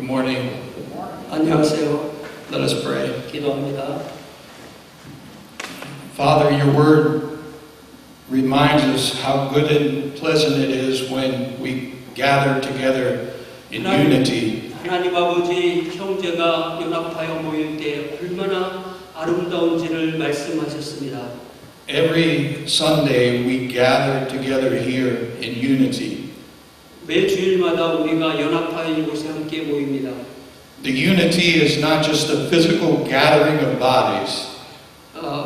Good morning. 안녕하세요. Let us pray. 기도합니다. Father, your word reminds us how good and pleasant it is when we gather together in unity. 하나님 아버지, 형제가 연합하여 모일 때 얼마나 아름다운지를 말씀하셨습니다. Every Sunday we gather together here in unity. 매 주일마다 우리가 연합하여 이곳에 함께 모입니다. The unity is not just a physical gathering of bodies.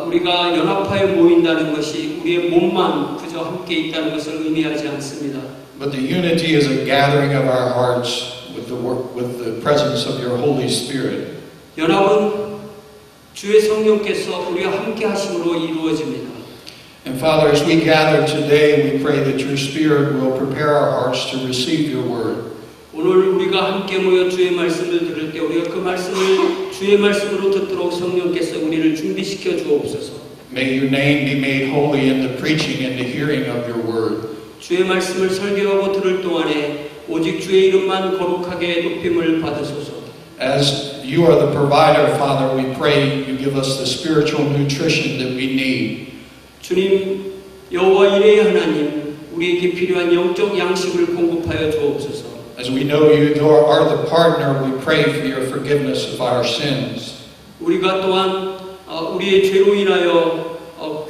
우리가 연합하여 모인다는 것이 우리의 몸만 그저 함께 있다는 것을 의미하지 않습니다. But the unity is a gathering of our hearts with the presence of your Holy Spirit. 연합은 주의 성령께서 우리와 함께 하심으로 이루어집니다. And Father, as we gather today, we pray that your Spirit will prepare our hearts to receive your word. 오늘 우리가 함께 모여 주의 말씀을 들을 때 우리가 그 말씀을 주의 말씀으로 듣도록 성령께서 우리를 준비시켜 주옵소서. May your name be made holy in the preaching and the hearing of your word. 주의 말씀을 설교하고 들을 동안에 오직 주의 이름만 거룩하게 높임을 받으소서. As you are the provider, Father, we pray you give us the spiritual nutrition that we need. 주님, 여호와 이레의 하나님, 우리에게 필요한 영적 양식을 공급하여 주옵소서. As we know you are the partner, we pray for your forgiveness of our sins. 우리가 또한 우리의 죄로 인하여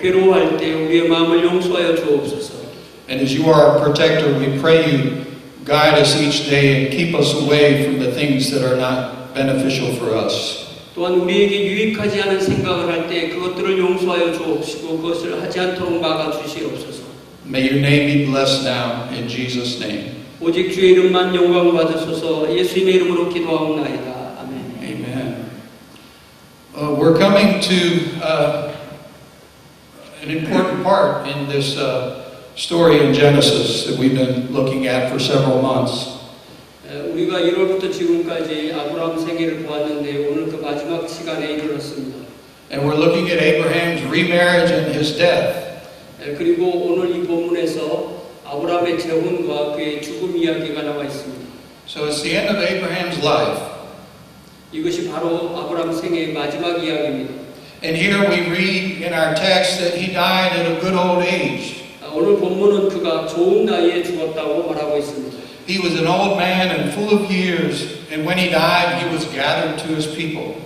괴로워할 때 우리의 마음을 용서하여 주옵소서. And as you are our protector, we pray you guide us each day and keep us away from the things that are not beneficial for us. 또한 우리에게 유익하지 않은 생각을 할 때 그것들을 용서하여 주옵시고 그것을 하지 않도록 막아 주시옵소서. May your name be blessed now in Jesus' name. 오직 주의 이름만 영광 받으소서. 예수님의 이름으로 기도하옵나이다. 아멘. Amen. We're coming to an important part in this story in Genesis that we've been looking at for several months. 우리가 1월부터 지금까지 아브라함 생애를 보았는데 오늘 그 마지막 시간에 이르렀습니다. And we're looking at Abraham's remarriage and his death. 그리고 오늘 이 본문에서 아브라함의 재혼과 그의 죽음 이야기가 나와 있습니다. So it's the end of Abraham's life. 이것이 바로 아브라함 생애의 마지막 이야기입니다. And here we read in our text that he died at a good old age. 오늘 본문은 그가 좋은 나이에 죽었다고 말하고 있습니다. He was an old man and full of years, and when he died, he was gathered to his people.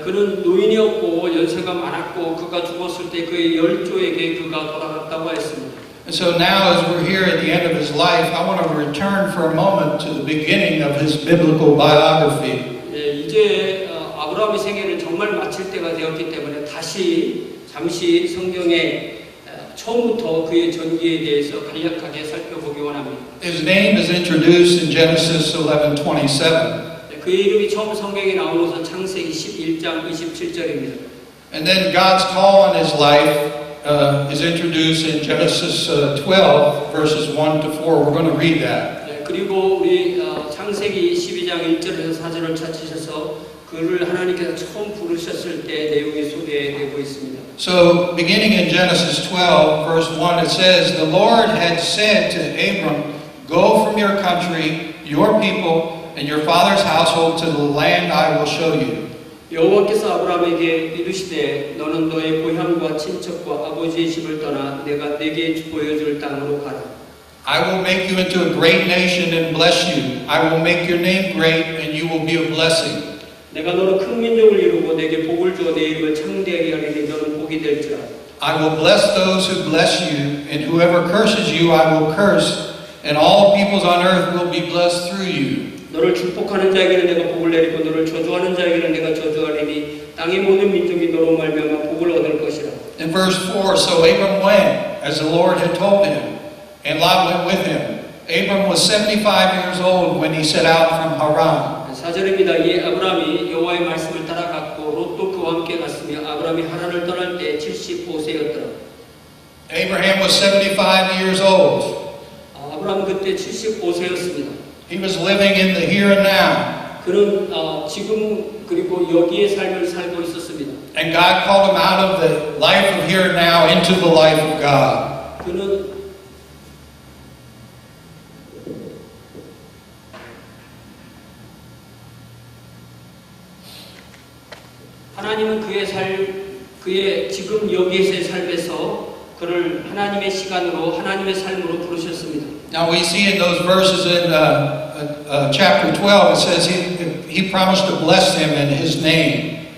그는 노인이었고 연세가 많았고 그가 죽었을 때 그의 열조에게 그가 돌아갔다고 했습니다. And so now, as we're here at the end of his life, I want to return for a moment to the beginning of his biblical biography. 이제 아브라함의 생애를 정말 마칠 때가 되었기 때문에 다시 잠시 성경의 처음부터 그의 전기에 대해서 간략하게 살펴보기 원합니다. His name is introduced in Genesis 11:27. 그의 이름이 처음 성경에 나오면서 창세기 11장 27절입니다. And then God's call on his life is introduced in Genesis 12, verses 1 to 4. We're going to read that. 그리고 우리 창세기 12장 1절에서 4절을 찾으셔서 그를 하나님께서 처음 부르셨을 때 내용이 소개되고 있습니다. So, beginning in Genesis 12, verse 1, it says, The Lord had said to Abram, Go from your country, your people, and your father's household to the land I will show you. 여호와께서 아브라함에게 이르시되 너는 너의 고향과 친척과 아버지의 집을 떠나 내가 네게 보여줄 땅으로 가라. I will make you into a great nation and bless you. I will make your name great and you will be a blessing. 내가 너로 큰 민족을 이루고 내게 복을 주어 내 이름을 창대하게 하리니 너는 복이 될지라. I will bless those who bless you, and whoever curses you I will curse, and all peoples on earth will be blessed through you. 너를 축복하는 자에게는 내가 복을 내리고 너를 저주하는 자에게는 내가 저주하리니 땅의 모든 민족이 너로 말미암아 복을 얻을 것이라. In verse 4, so Abram went as the Lord had told him, and Lot went with him. Abram was 75 years old when he set out from Haran. 4절입니다. 이 아브라함이 여호와의 말씀을 따라갔고 롯도 그와 함께 갔으며 아브라함이 하란을 떠날 때 75세였더라. Abraham was 75 years old. 아브라함 그때 75세였습니다. He was living in the here and now. 그는 지금 그리고 여기의 삶을 살고 있었습니다. And God called him out of the life of here and now into the life of God. 그는 하나님은 그의 지금 여기에서의 삶에서 그를 하나님의 시간으로 하나님의 삶으로 부르셨습니다. Now we see in those verses in chapter 12, it says he promised to bless him in his name.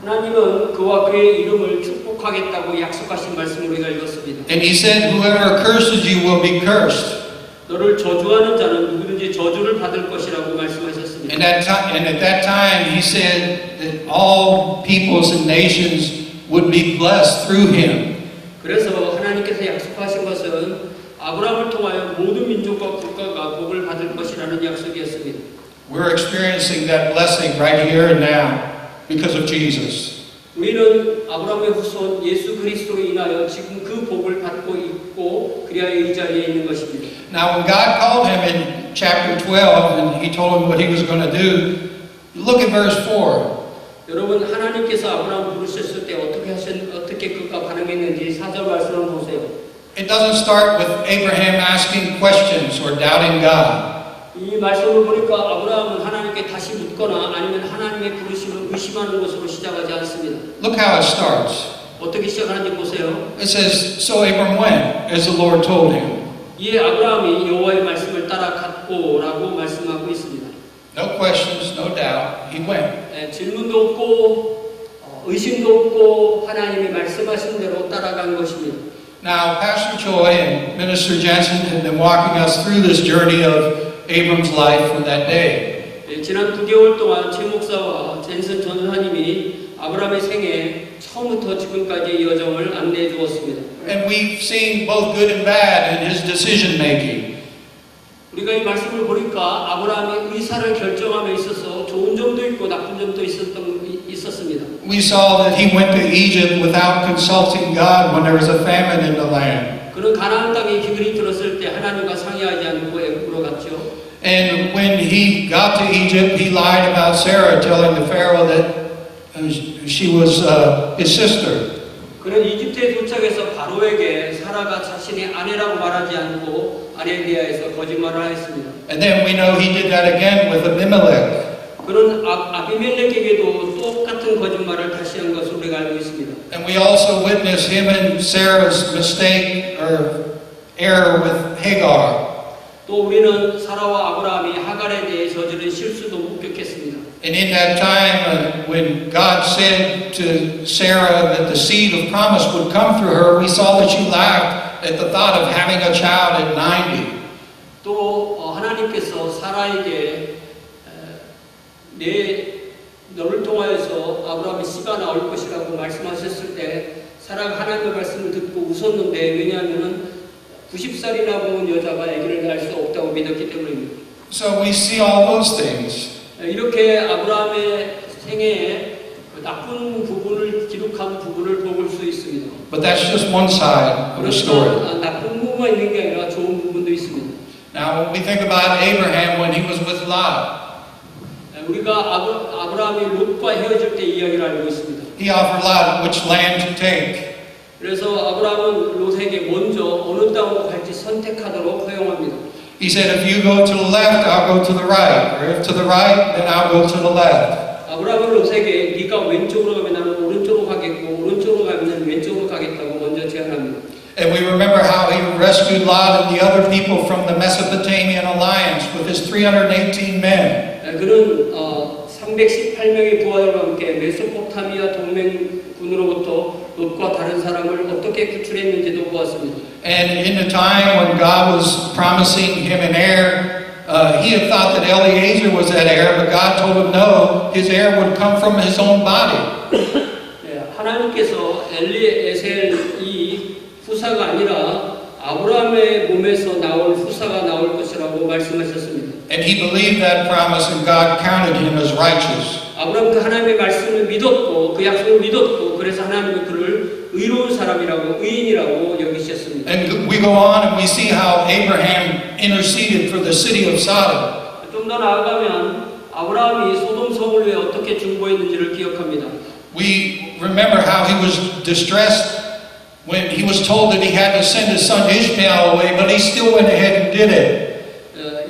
하나님은 그와 그의 이름을 축복하겠다고 약속하신 말씀을 우리가 읽었습니다. And he said, whoever curses you will be cursed. 너를 저주하는 자는 누구든지 저주를 받을 것이라고 말씀하셨습니다. And at that time, he said that all peoples and nations would be blessed through him. 그래서 하나님께서 약속하신 것은 아브라함을 통하여 모든 민족과 국가가 복을 받을 것이라는 약속이었습니다. We're experiencing that blessing right here and now because of Jesus. 우리는 아브라함의 후손 예수 그리스도로 인하여 지금 그 복을 받고 있고 그리하여 이 자리에 있는 것입니다. Now, when God called him in chapter 12 and he told him what he was going to do, look at verse 4. 여러분 하나님께서 아브라함 부르셨을 때 어떻게 그가 반응했는지 4절 말씀을 보세요. It doesn't start with Abraham asking questions or doubting God. 이 말씀을 보니까 아브라함은 하나님께 다시 묻거나 아니면 하나님의 부르심을 의심하는 것으로 시작하지 않습니다. Look how it starts. 어떻게 시작하는지 보세요. It says, so Abram went, as the Lord told him. 이에 아브라함이 여호와의 말씀을 따라갔고라고 말씀하고 있습니다. No questions, no doubt. He went. 질문도 없고 의심도 없고 하나님이 말씀하신 대로 따라간 것입니다. Now, Pastor Choi and Minister Jensen have been walking us through this journey of Abram's life from that day. 지난 9개월 동안 최 목사와 젠슨 전사님이 아브라함의 생애 처음부터 지금까지의 여정을 안내해 주었습니다. And we've seen both good and bad in his decision making. 우리가 이 말씀을 보니까 아브라함이 의사를 결정함에 있어서 좋은 점도 있고 나쁜 점도 있었습니다. We saw that he went to Egypt without consulting God when there was a famine in the land. 그는 가나안 땅에 기근이 들었을 때 하나님과 상의하지 않고 애굽으로 갔죠. And when he got to Egypt, he lied about Sarah, telling the Pharaoh that she was his sister. 그는 이집트에 도착해서 바로에게 사라가 자신의 아내라고 말하지 않고 아내에 대하여서 거짓말을 했습니다. And then we know he did that again with Abimelech. 그는 아비멜렉에게도 똑같은 거짓말을 다시 한 것을 우리가 알고 있습니다. And we also witness him and Sarah's mistake or error with Hagar. 또 우리는 사라와 아브라함이 하갈에 대해 저지른 실수도 목격했습니다. And in that time when God said to Sarah that the seed of promise would come through her, we saw that she laughed at the thought of having a child at 90. 또 하나님께서 사라에게 너를 통하여서 아브라함의 씨가 나올 것이라고 말씀하셨을 때 사라가 하나님의 말씀을 듣고 웃었는데 왜냐하면 90살이나 먹은 여자가 아기를 낳을 수 없다고 믿었기 때문입니다. So we see all those things. 이렇게 아브라함의 생애에 나쁜 부분을 기록한 부분을 볼 수 있습니다. But that's just one side of the story. 그렇지만 나쁜 부분만 있는 게 아니라 좋은 부분도 있습니다. Now when we think about Abraham when he was with Lot, 우리가 아브라함이 롯과 헤어질 때 이야기를 알고 있습니다. he offered Lot which land to take. 그래서 아브라함은 롯에게 먼저 어느 땅으로 갈지 선택하도록 허용합니다. He said, if you go to the left, I'll go to the right. Or if to the right, then I'll go to the left. 아브라함은 롯에게 네가 왼쪽으로 가면 나는 오른쪽으로 가겠고 오른쪽으로 가면 나는 왼쪽으로 가겠다고 먼저 제안합니다. And we remember how he rescued Lot and the other people from the Mesopotamian alliance with his 318 men. 그는 318명의 부하들과 함께 메소포타미아 동맹군으로부터 롯과 다른 사람을 어떻게 구출했는지도 보았습니다. And in the time when God was promising him an heir, he had thought that Eliezer was that heir, but God told him no, his heir would come from his own body. 하나님께서 엘리에셀이 후사가 아니라 아브라함의 몸에서 나올 후사가 나올 것이라고 말씀하셨습니다. And he believed that promise and God counted him as righteous. 아브라함은 그 하나님의 말씀을 믿었고 그 약속을 믿었고 그래서 하나님은 그를 의로운 사람이라고 의인이라고 여기셨습니다. And we go on and we see how Abraham interceded for the city of Sodom. 좀 더 나아가면 아브라함이 소돔 성을 위해 어떻게 중보했는지를 기억합니다. We remember how he was distressed when he was told that he had to send his son Ishmael away, but he still went ahead and did it.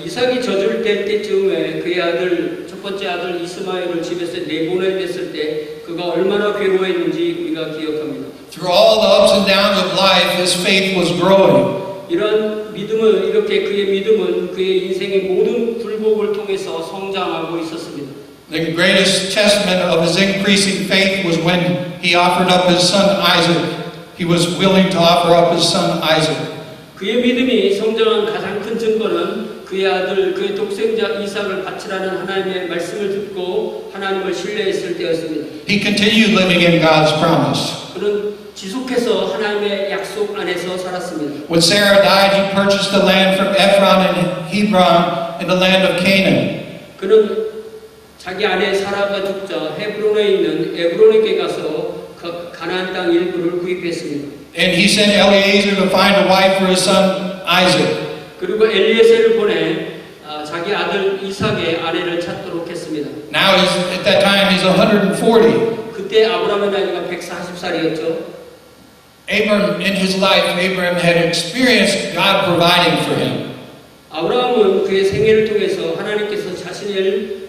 이삭이 젖을 뗄 때쯤에 그의 아들 첫 첫 번째 아들 이스마엘을 집에서 내보내겠을 때 그가 얼마나 괴로워했는지 우리가 기억합니다. Through all the ups and downs of life, his faith was growing. 이런 믿음은 이렇게 그의 믿음은 그의 인생의 모든 굴곡을 통해서 성장하고 있었습니다. The greatest testament of his increasing faith was when he offered up his son Isaac. He was willing to offer up his son Isaac. 그의 믿음이 성장한 가장 큰 증거는 그의 아들, 그의 독생자 이삭을 바치라는 하나님의 말씀을 듣고 하나님을 신뢰했을 때였습니다. He continued living in God's promise. 그는 지속해서 하나님의 약속 안에서 살았습니다. When Sarah died, he purchased the land from Ephron and Hebron in the land of Canaan. 그는 자기 아내 사라가 죽자 헤브론에 있는 에브론에게 가서 가나안 땅 일부를 구입했습니다. And he sent Eliezer to find a wife for his son Isaac. 그리고 엘리에셀을 보내 자기 아들 이삭의 아내를 찾도록 했습니다. Now at that time he's 140. 그때 아브라함의 나이가 140살이었죠. Abram in his life, Abraham had experienced God providing for him. 아브라함은 그의 생애를 통해서 하나님께서 자신을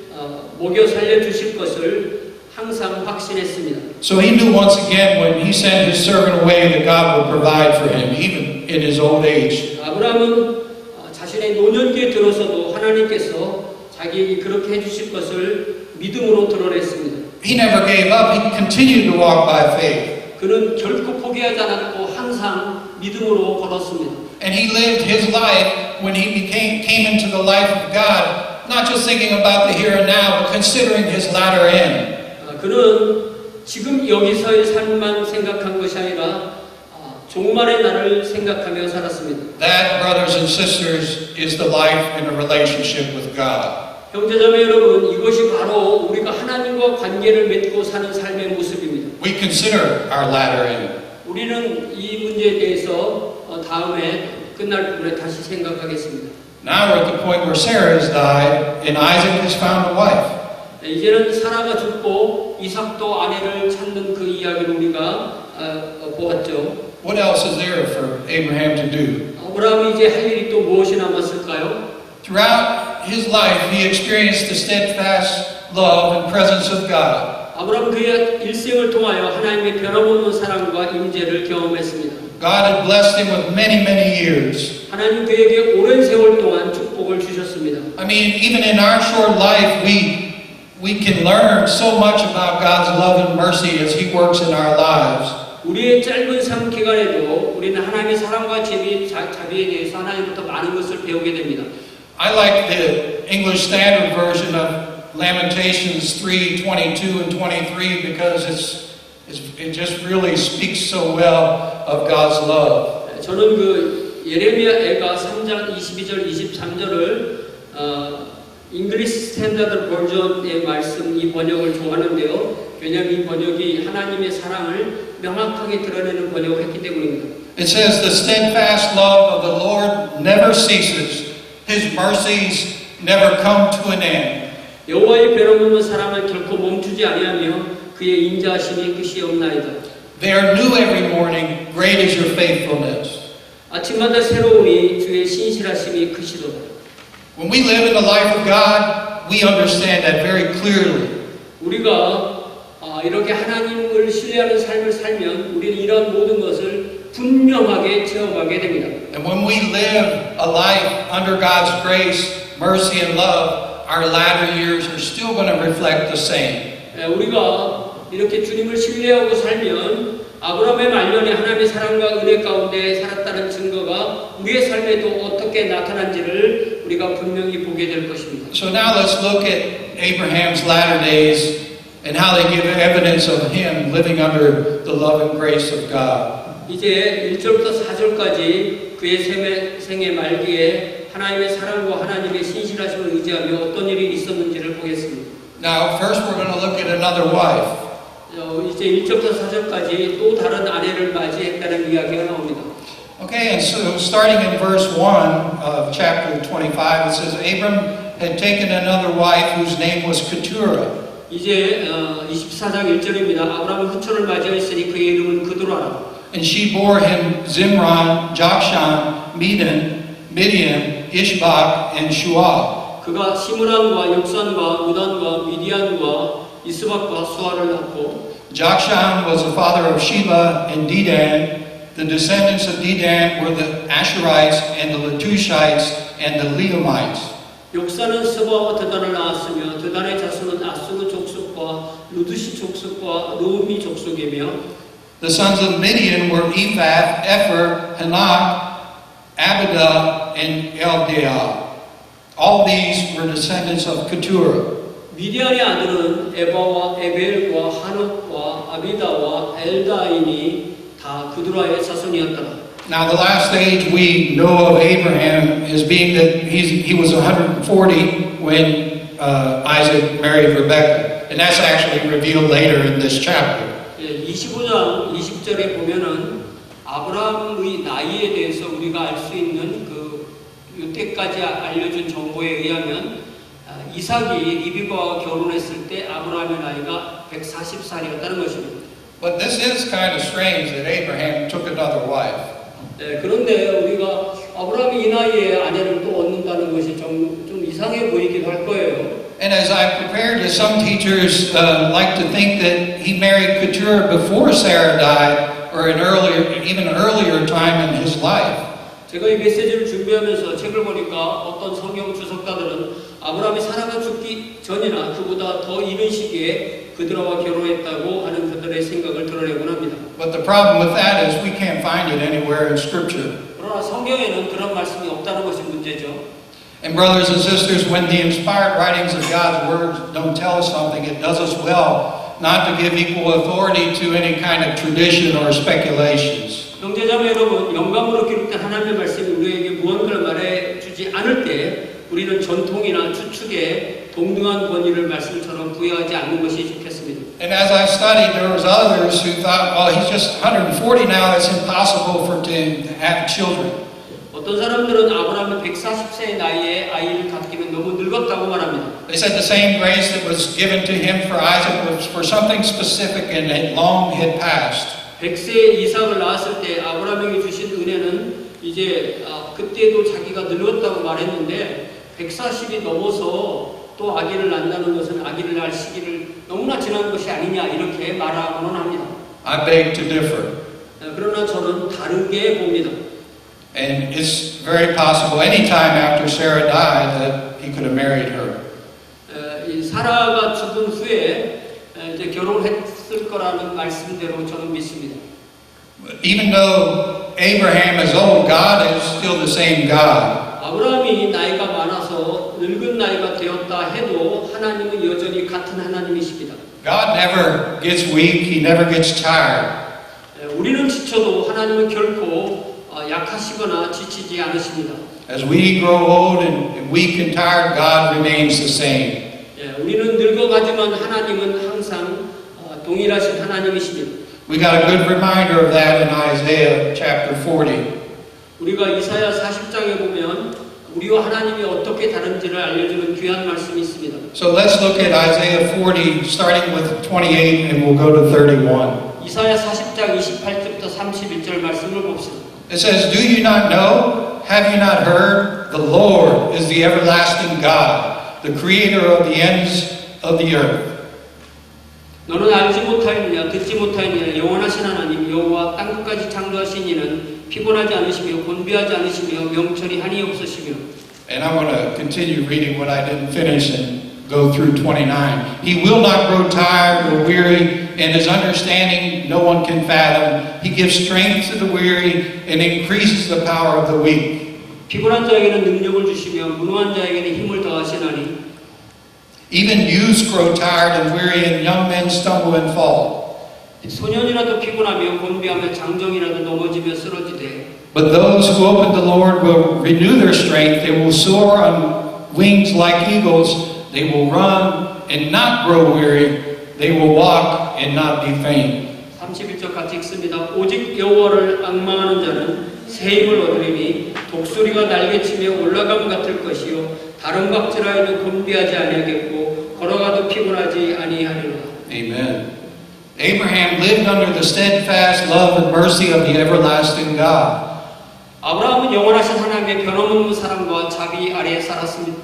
먹여 살려 주실 것을 항상 확신했습니다. So he knew once again when he sent his servant away that God would provide for him, even in his old age. 아브라함은 자신의 노년기에 들어서도 하나님께서 자기에게 그렇게 해주실 것을 믿음으로 드러냈습니다. He never gave up. He continued to walk by faith. 그는 결코 포기하지 않았고 항상 믿음으로 걸었습니다. And he lived his life when he came into the life of God, not just thinking about the here and now, but considering his latter end. 그는 지금 여기서의 삶만 생각한 것이 아니라 종말의 날을 생각하며 살았습니다. That, brothers and sisters, is the life in a relationship with God. 형제자매 여러분, 이것이 바로 우리가 하나님과 관계를 맺고 사는 삶의 모습입니다. We consider our latter end. 우리는 이 문제에 대해서 다음에 끝날 부분에 다시 생각하겠습니다. Now we're at the point where Sarah has died and Isaac has found a wife. 이제는 사라가 죽고 이삭도 아내를 찾는 그 이야기를 우리가 보았죠. What else is there for Abraham to do? 아브라함이 이제 할 일이 또 무엇이 남았을까요? Throughout his life, he experienced the steadfast love and presence of God. 아브라함은 그의 일생을 통하여 하나님의 변함없는 사랑과 임재를 경험했습니다. God had blessed him with many, many years. 하나님 그에게 오랜 세월 동안 축복을 주셨습니다. I mean, even in our short life, we can learn so much about God's love and mercy as He works in our lives. 우리의 짧은 삶 기간에도 우리는 하나님의 사랑과 자비에 대해서 하나님부터 많은 것을 배우게 됩니다. I like the English Standard Version of Lamentations 3:22 and 23 because it just really speaks so well of God's love. 저는 그 예레미야애가 3장 22절 23절을 잉글리시 스탠다드 버전의 말씀 이 번역을 좋아하는데요. 왜냐하면 이 번역이 하나님의 사랑을 명확하게 드러내는 번역을 했기 때문입니다. It says, "The steadfast love of the Lord never ceases; His mercies never come to an end." 여호와의 변함없는 사랑을 결코 멈추지 아니하며 그의 인자하심이 끝이 없나이다. They are new every morning. Great is your faithfulness. 아침마다 새로우니 주의 신실하심이 크시도다. When we live in the life of God, we understand that very clearly. 우리가 이렇게 하나님을 신뢰하는 삶을 살면 우리는 이런 모든 것을 분명하게 체험하게 됩니다. And when we live a life under God's grace, mercy, and love, our latter years are still going to reflect the same. 우리가 이렇게 주님을 신뢰하고 살면 아브라함의 말년에 하나님의 사랑과 은혜 가운데 살았다는 증거가 우리의 삶에도 어떻게 나타난지를 우리가 분명히 보게 될 것입니다. So now let's look at Abraham's latter days and how they give evidence of him living under the love and grace of God. 이제 1절부터 4절까지 그의 생애 말기에 하나님의 사랑과 하나님의 신실하심을 의지하며 어떤 일이 있었는지를 보겠습니다. Now, first we're going to look at another wife. 이제 1절부터 4절까지 또 다른 아내를 맞이했다는 이야기가 나옵니다. Okay, and so starting in verse 1 of chapter 25, it says, Abram had taken another wife whose name was Keturah. 이제 24장 1절입니다. 아브라함은 후처를 맞이했으니 그의 이름은 그두라라. And she bore him Zimran, Jokshan, Medan, Midian, Ishbak, and Shual. 그가 시므란과 역산과 무단과 미디안과 이스박과 수아를 낳고 Jokshan was the father of Sheba and Dedan. The descendants of Dedan were the Asherites and the Letushites and the Leomites. 역사는 스바와 드단을 낳았으며 드단의 자손은 아수르 족속과 루드시 족속과 노미 족속이며 The sons of Midian were Ephah, Epher, Hanak, Abidah, and Eldaah. All these were descendants of Keturah. 미디안의 아들은 에바와 에벨과 하녹과 아비다와 엘다인이 다 그두라의 자손이었더라. Now, the last stage we know of Abraham is being that he was 140 when Isaac married Rebekah. And that's actually revealed later in this chapter. 25장 20절에 보면은 아브라함의 나이에 대해서 우리가 알 수 있는 그 이때까지 알려준 정보에 의하면 이삭이 리브가와 결혼했을 때 아브라함의 나이가 140살이었다는 것입니다. But this is kind of strange that Abraham took another wife. 네, 그런데 우리가 아브라함이 이 나이에 아내를 또 얻는다는 것이 좀 이상해 보이기도 할 거예요. And as I prepared this, some teachers like to think that he married Keturah before Sarah died or even earlier time in his life. 제가 이 메시지를 준비하면서 책을 보니까 어떤 성경 주석가들은 아브라함이 사라가 죽기 전이나 그보다 더 이른 시기에 그들과 결혼했다고 하는 그들의 생각을 드러내곤 합니다. But the problem with that is we can't find it anywhere in Scripture. 그러나 성경에는 그런 말씀이 없다는 것이 문제죠. And brothers and sisters, when the inspired writings of God's Word don't tell us something, it does us well not to give equal authority to any kind of tradition or speculations. 형제자매 여러분, 영감으로 기록된 하나님의 말씀이 우리에게 무언가를 말해주지 않을 때 우리는 전통이나 추측에 동등한 권위를 말씀처럼 부여하지 않는 것이 좋겠습니다. And as I studied, there was others who thought, well, he's just 140 now, it's impossible for him to have children. 어떤 사람들은 아브라함은 140세의 나이에 아이를 갖기는 너무 늙었다고 말합니다. They said the same grace that was given to him for Isaac was for something specific and had long had passed. 100세에 이삭을 낳았을 때 아브라함에게 주신 은혜는 이제 그때도 자기가 늙었다고 말했는데 140이 넘어서 또 아기를 낳는다는 것은 아기를 낳을 시기를 너무나 지난 것이 아니냐 이렇게 말하고는 합니다. I beg to differ. 그러나 저는 다르게 봅니다. And it's very possible any time after Sarah died that he could have married her. 이 사라가 죽은 후에 이제 결혼했을 거라는 말씀대로 저는 믿습니다. Even though Abraham is old, God is still the same God. 아브라함이 나이가 많아서 늙은 나이가 되었다 해도 하나님은 여전히 같은 하나님이십니다. God never gets weak, he never gets tired. 우리는 지쳐도 하나님은 결코 약하시거나 지치지 않으십니다. As we grow old and weak and tired, God remains the same. 우리는 늙어가지만 하나님은 항상 동일하신 하나님이십니다. We got a good reminder of that in Isaiah chapter 40. 우리가 이사야 40장에 보면 우리와 하나님이 어떻게 다른지를 알려주는 귀한 말씀이 있습니다. So let's look at Isaiah 40, starting with 28, and we'll go to 31. 이사야 40장 28절부터 31절 말씀을 봅시다. It says, Do you not know? Have you not heard? The Lord is the everlasting God, the creator of the ends of the earth. 너는 알지 못하였느냐 듣지 못하였느냐 영원하신 하나님 여호와 땅끝까지 창조하신 이는 피곤하지 않으시며 곤비하지 않으시며 명철이 한이 없으시며. And I want to continue reading what I didn't finish and go through 29. He will not grow tired or weary, and his understanding no one can fathom. He gives strength to the weary and increases the power of the weak. 피곤한 자에게는 능력을 주시며 무능한 자에게는 힘을 더하시나니. Even youths grow tired and weary, and young men stumble and fall. 소년이라도 피곤하며 곤비하며 장정이라도 넘어지며 쓰러지되. But those who hope in the Lord will renew their strength. They will soar on wings like eagles. They will run and not grow weary. They will walk and not be faint. 31절 같이 읽습니다. 오직 여호와를 앙망하는 자는 새 힘을 얻으리니 독수리가 날개치며 올라감 같을 것이요 다른 박질하여도 곤비하지 아니하겠고 걸어가도 피곤하지 아니하리라. Amen. Abraham lived under the steadfast love and mercy of the everlasting God. 아브라함은 영원하신 하나님의 변함없는 사랑과 자비 아래에 살았습니다.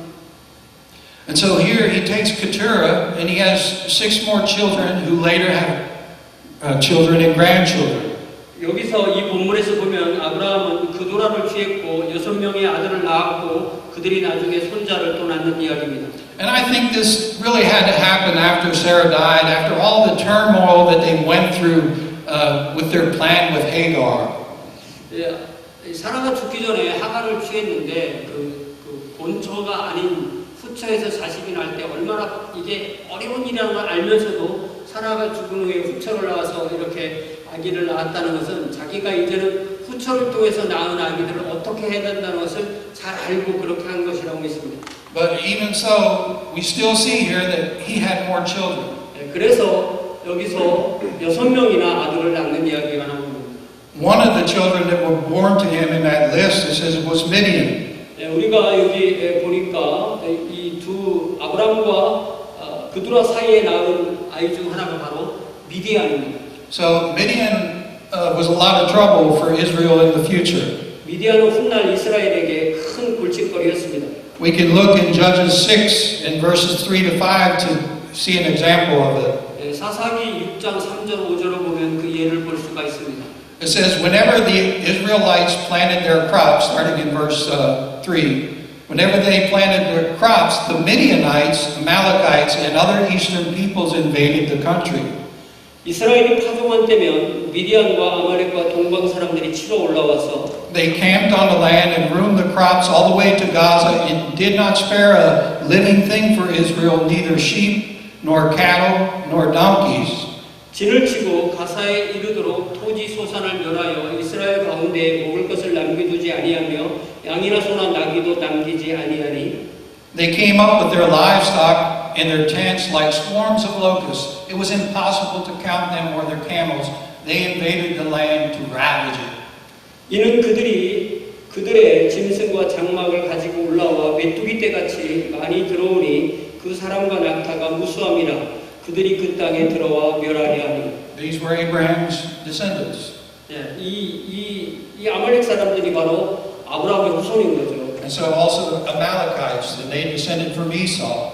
And so here he takes Keturah and he has 6 more children who later have children and grandchildren. 여기서 이 본문에서 보면 아브라함은 그도라를 취했고 6명의 아들을 낳았고 그들이 나중에 손자를 또 낳는 이야기입니다. And I think this really had to happen after Sarah died, after all the turmoil that they went through with their plan with Hagar. 예, 사라가 죽기 전에 하갈을 취했는데 그 본처가 아닌 후처에서 자식이 날 때 얼마나 이게 어려운 일이라는 걸 알면서도 사라가 죽은 후에 후처를 낳아서 이렇게 아기를 낳았다는 것은 자기가 이제는 후처를 통해서 낳은 아기들을 어떻게 해야 된다는 것을 잘 알고 그렇게 한 것이라고 믿습니다. But even so, we still see here that he had more children. 예, 그래서 여기서 6명이나 아들을 낳는 이야기가 나옵니다. One of the children that were born to him in that list, it says, was Midian. 예, 우리가 여기 보니까 이 두 아브람과 그두라 사이에 낳은 아이 중 하나가 바로 미디안입니다. So Midian was a lot of trouble for Israel in the future. 미디안은 훗날 이스라엘에게 큰 골칫거리였습니다. We can look in Judges 6 in verses 3 to 5 to see an example of it. 예, 사사기 6장 3절 5절을 보면 그 예를 볼 수가 있습니다. It says, whenever the Israelites planted their crops, starting in verse 3, whenever they planted their crops, the Midianites, Amalekites, and other eastern peoples invaded the country. 이스라엘이 파종한 때면 미디안과 아말렉과 동방 사람들이 치러 올라와서 They camped on the land and ruined the crops all the way to Gaza and did not spare a living thing for Israel, neither sheep, nor cattle, nor donkeys. 진을 치고 가사에 이르도록 토지 소산을 멸하여 이스라엘 가운데 먹을 것을 남겨두지 아니하며 양이나 소나 나귀도 남기지 아니하니 They came up with their livestock in their tents like swarms of locusts. It was impossible to count them or their camels. They invaded the land to ravage it. 이는 그들이 그들의 짐승과 장막을 가지고 올라와 메뚜기 떼같이 많이 들어오니 그 사람과 낙타가 무수함이라 그들이 그 땅에 들어와 멸하려 하니. These were Abraham's descendants. 예, 이 아말렉 사람들이 바로 아브라함의 후손인 거죠. And so also the Amalekites, and they descended from Esau.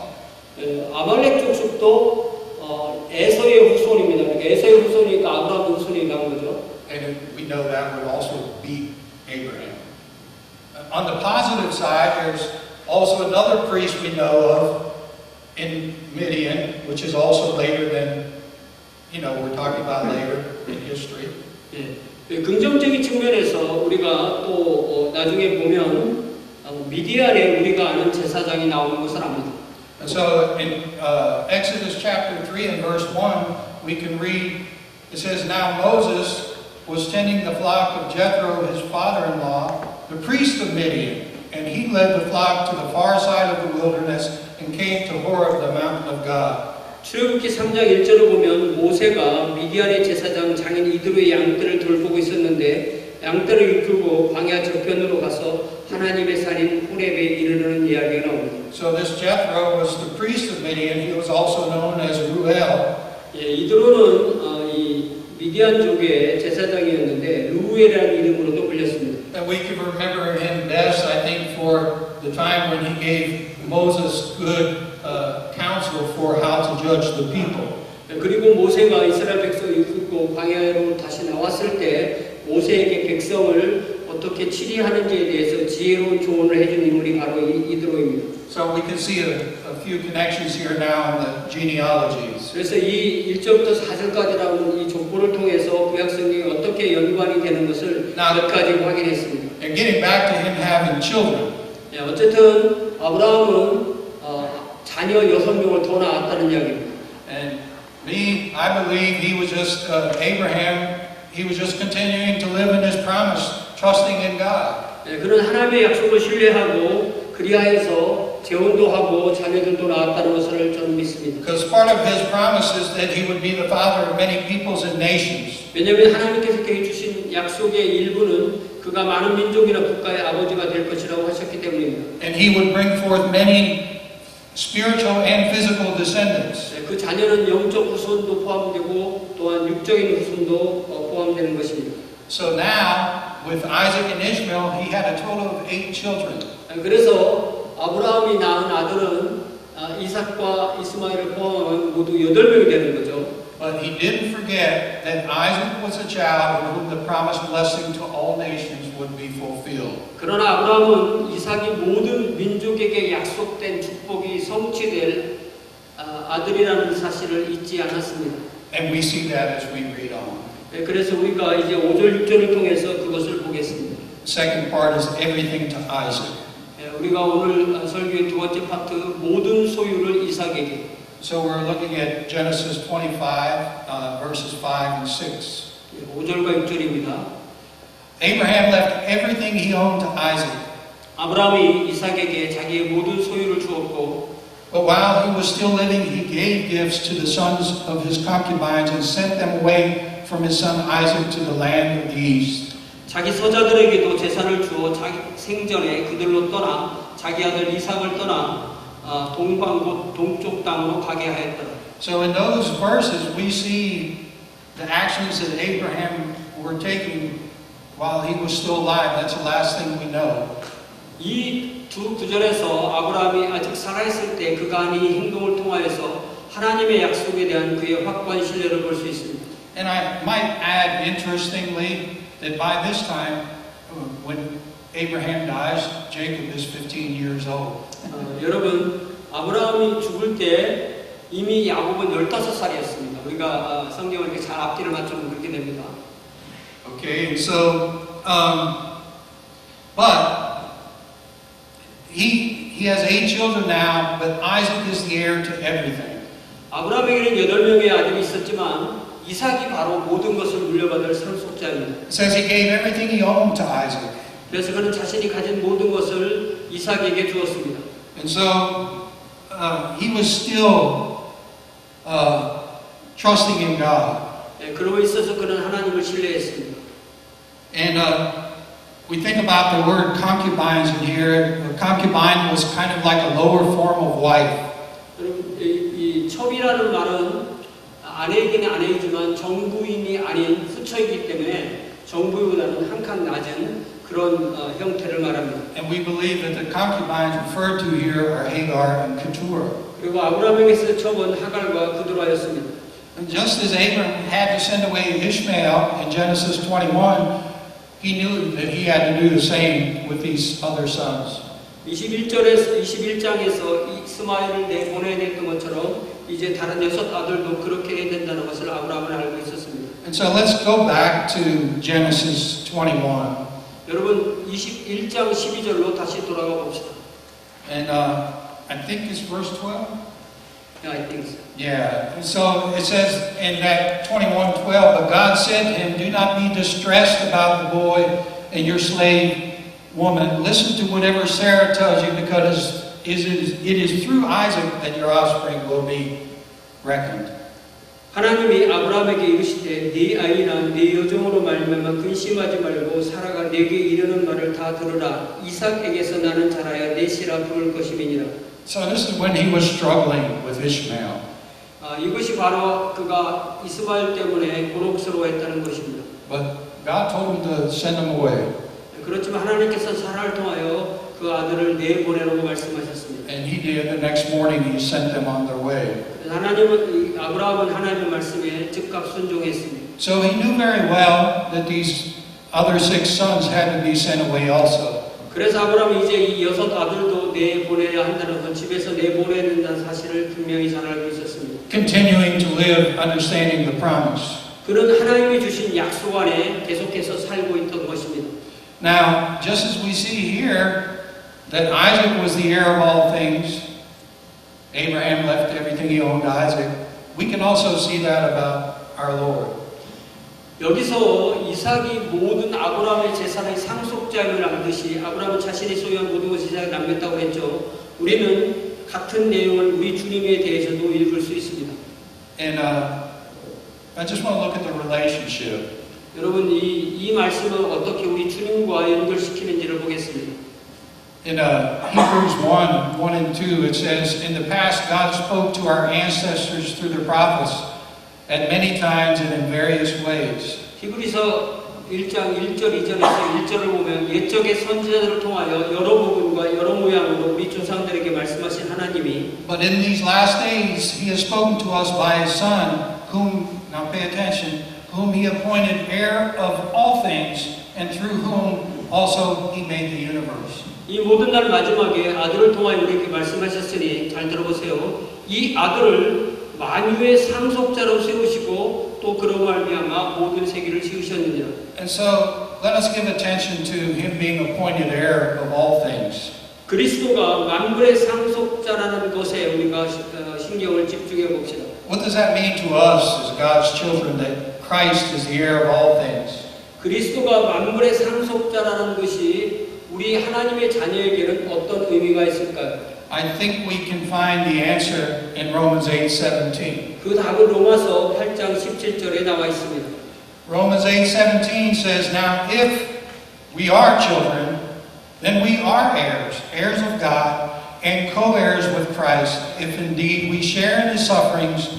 예, 아말렉 족속도 에서의 후손입니다. 그러니까 에서의 후손이니까 아브라함의 후손이 나온 거죠. And we know that would also be Abraham. On the positive side, there's also another priest we know of in Midian, which is also later than, we're talking about later in history. 예, 긍정적인 측면에서 우리가 또 나중에 보면 미디안에 우리가 아는 제사장이 나오는 것을 압니다. And so in Exodus chapter 3 and verse 1, we can read, it says, Now Moses was tending the flock of Jethro, his father-in-law, the priest of Midian, and he led the flock to the far side of the wilderness and came to Horeb, the mountain of God. 출애굽기 3장 1절을 보면 모세가 미디안의 제사장 장인 이드로의 양떼를 돌보고 있었는데 양떼를 이끌고 광야 저편으로 가서 하나님의 산인 호렙에 이르는 이야기가 나옵니다. So this Jethro was the priest of Midian. He was also known as Ruel. 예, 이드로는 이 미디안족의 제사장이었는데 루엘이라는 이름으로도 불렸습니다. And we can remember him best, I think, for the time when he gave Moses good counsel for how to judge the people. 그리고 모세가 이스라엘 백성을 이끌고 광야로 다시 나왔을 때 모세에게 백성을 어떻게 치리하는지에 대해서 지혜로운 조언을 해준 인물이 바로 이드로입니다. So we can see a few connections here now in the genealogies. 그래서 이 1절부터 4절까지 나오는 이 족보를 통해서 구약 성경이 어떻게 연관이 되는 것을 몇 가지 확인했습니다. And getting back to him having children. 예, 어쨌든 아브라함은 자녀 6명을 더 낳았다는 이야기입니다. And I believe he was just Abraham. He was just continuing to live in his promise, trusting in God. 예, 그는 하나님의 약속을 신뢰하고 그리하여서 재혼도 하고 자녀들도 낳았다는 것을 저는 믿습니다. Because part of his promise is that he would be the father of many peoples and nations. 왜냐하면 하나님께서 그에게 주신 약속의 일부는 그가 많은 민족이나 국가의 아버지가 될 것이라고 하셨기 때문입니다. And he would bring forth many spiritual and physical descendants. 그 자녀는 영적 후손도 포함되고 또한 육적인 후손도 포함되는 것입니다. So now, with Isaac and Ishmael, he had a total of 8 children. 그래서 아브라함이 낳은 아들은 이삭과 이스마엘을 포함하면 모두 8명이 되는 거죠. But he didn't forget that Isaac was a child in whom the promised blessing to all nations would be fulfilled. 그러나 아브라함은 이삭이 모든 민족에게 약속된 축복이 성취될 아들이라는 사실을 잊지 않았습니다. And we see that as we read on. 그래서 우리가 이제 5절 6절을 통해서 그것을 보겠습니다. The second part is everything to Isaac. 우리가 오늘 설교의 두 번째 파트 모든 소유를 이삭에게. So we're looking at Genesis 25, verses 5 and 6. 5절과 6절입니다. Abraham left everything he owned to Isaac. 아브라함이 이삭에게 자기의 모든 소유를 주었고, But while he was still living, he gave gifts to the sons of his concubines and sent them away from his son Isaac to the land of the east. 자기 서자들에게도 재산을 주어 자기 생전에 그들로 떠나 자기 아들 이삭을 떠나 동방 곧 동쪽 땅으로 가게 하였더라. So in those verses we see the actions that Abraham were taking while he was still alive. That's the last thing we know. 이 두 구절에서 아브라함이 아직 살아있을 때 그가 한 이 행동을 통하여서 하나님의 약속에 대한 그의 확고한 신뢰를 볼 수 있습니다. And I might add, interestingly, that by this time, when Abraham dies, Jacob is 15 years old. 여러분, 아브라함이 죽을 때 이미 야곱은 15살이었습니다. 우리가 성경을 이렇게 잘 앞뒤를 맞추면 그렇게 됩니다. Okay, so, but he has 8 children now, but Isaac is the heir to everything. 아브라함에게는 8명의 아들이 있었지만 이삭이 바로 모든 것을 물려받을 상속자입니다. It says he gave everything he owned to Isaac. 그래서 그는 자신이 가진 모든 것을 이삭에게 주었습니다. And so he was still trusting in God. 그러고 있어서 그는 하나님을 신뢰했습니다. And we think about the word concubines in here. Concubine was kind of like a lower form of wife. 여러분, 이 첩이라는 말은 아내이긴 아내이지만 정부인이 아닌 후처이기 때문에 정부보다는 한 칸 낮은 그런 형태를 말합니다. And we believe that the concubines referred to here are Hagar and Keturah. 그리고 아브라함에게서 첩은 하갈과 그두라였습니다. And just as Abram had to send away Ishmael in Genesis 21, he knew that he had to do the same with these other sons. 21장에서 이스마엘을 내보내야 했던 것처럼 이제 다른 6 아들도 그렇게 해야 된다는 것을 아브라함은 알고 있었습니다. And so let's go back to Genesis 21. 여러분 21장 12절로 다시 돌아가 봅시다. And I think it's verse 12. Yeah, I think so. Yeah. And so it says in that 21:12, but God said to him, do not be distressed about the boy and your slave woman. Listen to whatever Sarah tells you, because it is through Isaac that your offspring will be reckoned. 하나님이 아브라함에게 이르시되 네 아이나 네 여종으로 말미암아 근심하지 말고 사라가 네게 이르는 말을 다 들으라. 이삭에게서 나는 자라야 내 씨라 부를 것임이니라. So this is when he was struggling with Ishmael. 이것이 바로 그가 이스마엘 때문에 곤혹스러워했다는 것입니다. But God told him to send him away. 그렇지만 하나님께서 사라를 통하여 그 아들을 내보내라고 말씀하셨습니다. And he did. The next morning he sent them on their way. 하나님은 아브라함은 하나님의 말씀에 즉각 순종했습니다. So he knew very well that these other 6 sons had to be sent away also. 그래서 아브라함이 이제 이 6 아들도 내보내야 한다는 것, 집에서 내보내야 된다는 사실을 분명히 잘 알고 있었습니다. Continuing to live, understanding the promise. 그는 하나님이 주신 약속 안에 계속해서 살고 있던 것입니다. Now, just as we see here that Isaac was the heir of all things, Abraham left everything he owned to Isaac, we can also see that about our Lord. 여기서 이삭이 모든 아브라함의 재산의 상속자임을 알듯이 아브라함은 자신이 소유한 모든 것을 이삭에 남겼다고 했죠. 우리는 같은 내용을 우리 주님에 대해서도 읽을 수 있습니다. And I just want to look at the relationship. 여러분 이 말씀을 어떻게 우리 주님과 연결시키는지를 보겠습니다. In Hebrews 1 and 2, it says, in the past God spoke to our ancestors through the prophets at many times and in various ways. 히브리서 1장 1절, 2절에서 1절을 보면 옛적의 선지자들을 통하여 여러 부분과 여러 모양으로 우리 조상들에게 말씀하신 하나님이 But in these last days, He has spoken to us by His Son, whom, now pay attention, whom He appointed heir of all things, and through whom also He made the universe. 이 모든 날 마지막에 아들을 통하여 우리에게 말씀하셨으니 잘 들어보세요. 이 아들을 만유의 상속자로 세우시고 또 그로 말미암아 모든 세계를 지으셨느니라. And so, let us give attention to Him being appointed heir of all things. 그리스도가 만물의 상속자라는 것에 우리가 신경을 집중해 봅시다. What does that mean to us as God's children, that Christ is the heir of all things? 그리스도가 만물의 상속자라는 것이 우리 하나님의 자녀에게는 어떤 의미가 있을까요? I think we can find the answer in Romans 8:17. 그 답은 로마서 8장 17절에 나와 있습니다. Romans 8:17 says, Now if we are children, then we are heirs, heirs of God, and co-heirs with Christ, if indeed we share in His sufferings,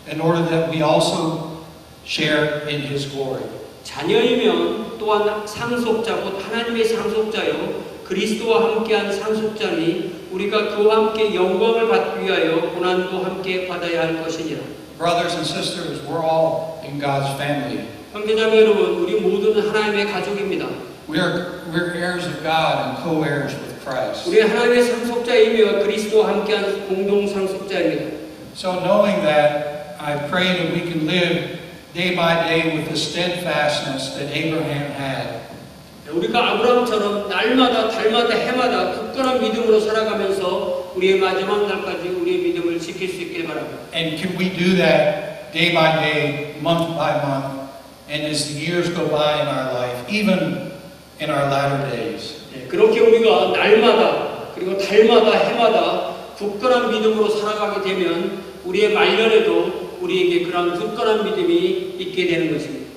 in order that we also share in His glory. 자녀이면 또한 상속자, 곧 하나님의 상속자요 그리스도와 함께한 상속자니 우리가 그와 함께 영광을 받기 위하여 고난도 함께 받아야 할 것이니라. Brothers and sisters, we're all in God's family. 형제자매 여러분, 우리 모두는 하나님의 가족입니다. We're heirs of God and co-heirs with Christ. 우리 하나님의 상속자이며 그리스도와 함께한 공동 상속자입니다. So knowing that, I pray that we can live day by day with the steadfastness that Abraham had. 우리가 아브라함처럼 날마다 달마다 해마다 굳건한 믿음으로 살아가면서 우리의 마지막 날까지 우리의 믿음을 지킬 수 있길 바랍니다. And can we do that day by day, month by month, and as the years go by in our life, even in our latter days? 그렇게 우리가 날마다 그리고 달마다 해마다 굳건한 믿음으로 살아가게 되면 우리의 말년에도 우리에게 그런 굳건한 믿음이 있게 되는 것입니다.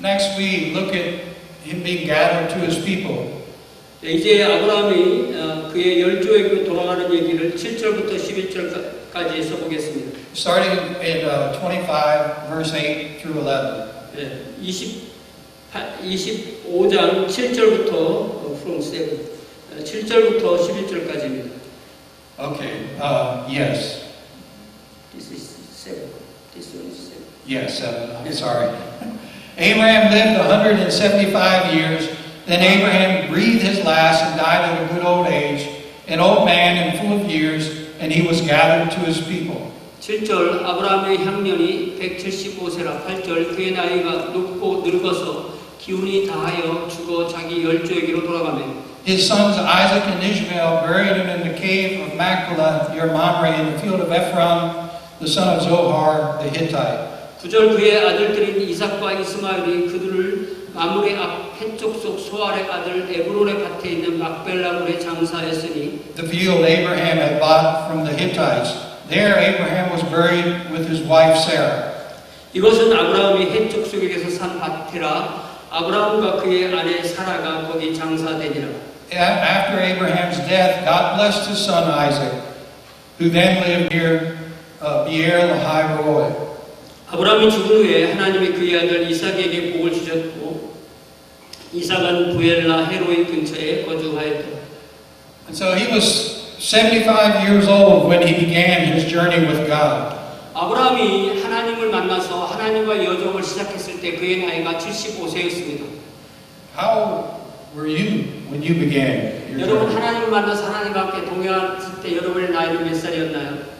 Next, we look at him being gathered to his people. 이제 아브라함이 그의 열조에게 돌아가는 얘기를 7절부터 11절까지 해서 보겠습니다. Starting in 25, verse 8 through 11. 25장 7절부터 from 7, 7절부터 11절까지입니다. Okay, yes. This is 7. This one is 7. Yes, 7. I'm sorry. Abraham lived 175 years. Then Abraham breathed his last and died at a good old age, an old man and full of years, and he was gathered to his people. 7절 아브라함의 향년이 175세라. 8절 그의 나이가 높고 늙어서 기운이 다하여 죽어 자기 열조에게로 돌아가며 His sons Isaac and Ishmael buried him in the cave of Machpelah near Mamre in the field of Ephron, the son of Zohar the Hittite. 9절 그의 아들들인 이삭과 이스마엘이 그들을 마므레 앞 해쪽 속 소알의 아들 에브론의 밭에 있는 막벨라물에 장사했으니 The field Abraham had bought from the Hittites. There Abraham was buried with his wife Sarah. 이것은 아브라함이 해쪽 속에서 산 밭이라 아브라함과 그의 아내 사라가 거기 장사되니라. After Abraham's death, God blessed his son Isaac, who then lived near Beer Lahai Roi. 아브라함이 죽은 후에 하나님이 그의 아들 이삭에게 복을 주셨고 이삭은 부엘라 헤로이 근처에 거주하였다. And so he was 75 years old when he began his journey with God. 아브라함이 하나님을 만나서 하나님과 여정을 시작했을 때 그의 나이가 75세였습니다. How were you when you began your 여러분 journey? 하나님을 만나서 하나님과 함께 동행했을 때 여러분의 나이는 몇 살이었나요?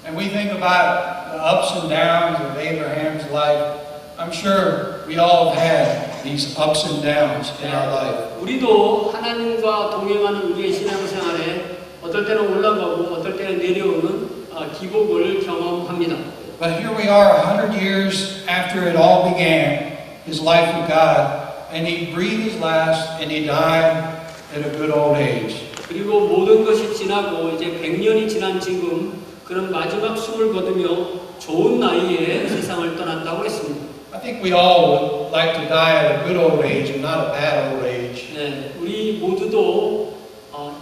And we think about the ups and downs of Abraham's life. I'm sure we all have had these ups and downs in our life. 우리도 하나님과 동행하는 우리의 신앙생활에 어떨 때는 올라가고 어떨 때는 내려오는 기복을 경험합니다. But here we are 100 years after it all began, his life with God, and he breathed his last and he died at a good old age. 그리고 모든 것이 지나고 이제 100년이 지난 지금 그런 마지막 숨을 거두며 좋은 나이에 세상을 떠났다고 했습니다. I think we all would like to die at a good old age and not a bad old age. 네, 우리 모두도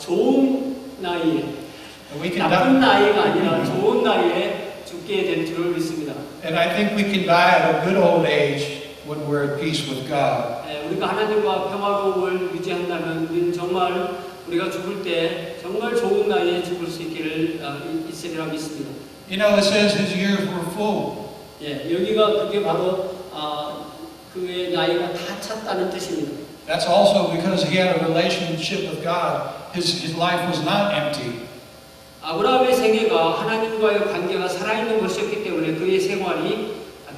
좋은 나이에 And we can 나쁜 die, 나이가 아니라 좋은 나이에 죽게 될 줄을 믿습니다. and I think we can die at a good old age when we're at peace with God. 우리가 하나님과 평화로움을 유지한다면 우리는 정말 우리가 죽을 때 정말 좋은 나이에 죽을 수 있으리라 믿습니다. You know, it says his years were full. 여기가 그게 바로 그의 나이가 다 찼다는 뜻입니다. That's also because he had a relationship with God. His life was not empty. 아브라함의 생애가 하나님과의 관계가 살아있는 것이었기 때문에 그의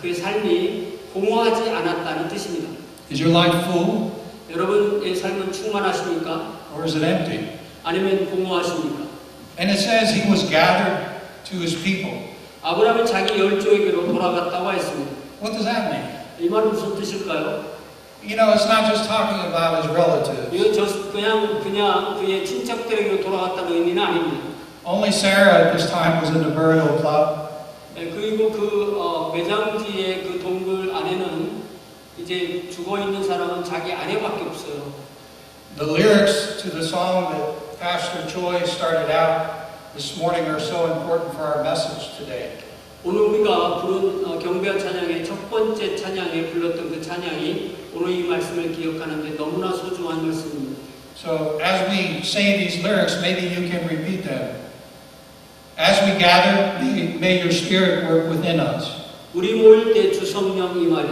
그의 삶이 공허하지 않았다는 뜻입니다. Is your life full 여러분의 삶은 충만하십니까? or is it empty? 아니면 공허하십니까? And it says he was gathered to his people. 아브라함은 자기 열조에게로 돌아갔다고 했습니다. What does that mean? 이 말은 무슨 뜻일까요? You know, it's not just talking about his relatives. 이거 그냥 그의 친척들에게로 돌아갔다는 의미는 아닙니다. Only Sarah at this time was in the burial plot. 그리고 매장지의 그 동굴 안에는 이제 죽어 있는 사람은 자기 아내밖에 없어요. The lyrics to the song that Pastor Choi started out this morning are so important for our message today. 오늘 우리가 부른 경배한 찬양의 첫 번째 찬양에 불렀던 그 찬양이 오늘 이 말씀을 기억하는데 너무나 소중한 말씀입니다. So as we say these lyrics, maybe you can repeat them. As we gather, may your spirit work within us. 우리 모일 때 주 성령 임하리.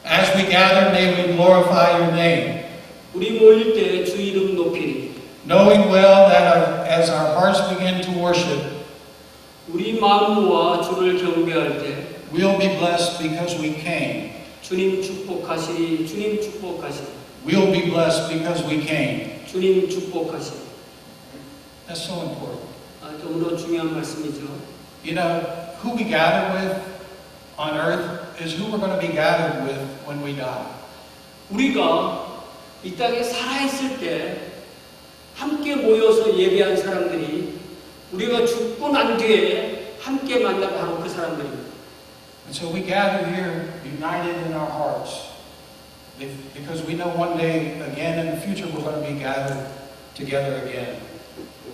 As we gather, may we glorify your name. 우리 모일 때 주 이름 높이리. Knowing well that as our hearts begin to worship, 우리 마음 모아 주를 경배할 때 we'll be blessed because we came. 주님 축복하시리. 주님 축복하시리. We'll be blessed because we came. 주님 축복하시리. That's so important. 너무나 중요한 말씀이죠. You know, who we gather with on earth is who we're going to be gathered with when we die. 우리가 이 땅에 살아있을 때 함께 모여서 예배한 사람들이 우리가 죽고 난 뒤에 함께 만난 바로 그 사람들입니다. And so we gather here united in our hearts because we know one day again in the future we're going to be gathered together again.